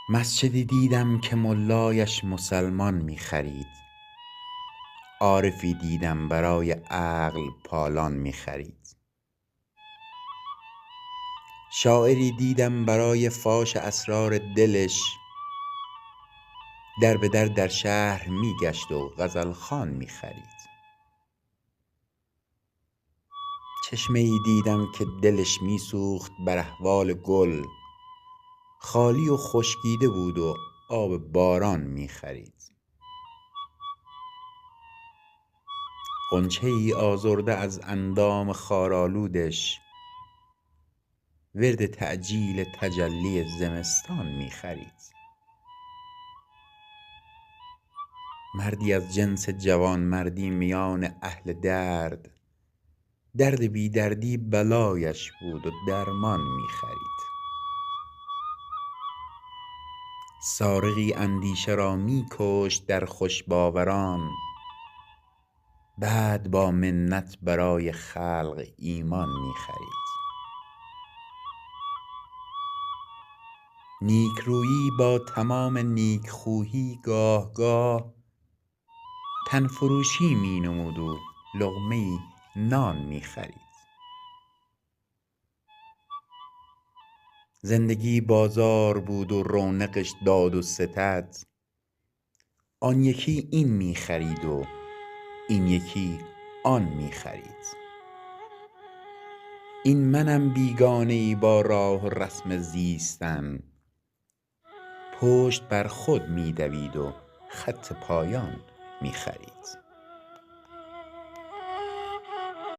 مسجدی دیدم که ملایش مسلمان می خرید، عارفی دیدم برای عقل پالان می خرید. شاعری دیدم برای فاش اسرار دلش، در به در شهر می گشت و غزل خوان می خرید. چشمه ای دیدم که دلش می سوخت بر احوال گل، خالی و خشکیده بود و آب باران می خرید. غنچه ای آزرده از اندام خارآلودش، ورد تعجیل تجلی زمستان می خرید. مردی از جنس جوانمردی میان اهل درد، درد بی دردی بلایش بود و درمان می خرید. سارقی اندیشه را می کشت در خوش باوران، بعد با منت برای خلق ایمان می خرید. نیکرویی با تمام نیکخویی گاه گاه، تن فروشی می نمود و لقمه ای نان می خرید. زندگی بازار بود و رونقش داد و ستد، آن یکی این می خرید و این یکی آن می خرید. این منم بیگانه ای با راه و رسم زیستن، پشت بر خود می دوید و خط پایان می خرید.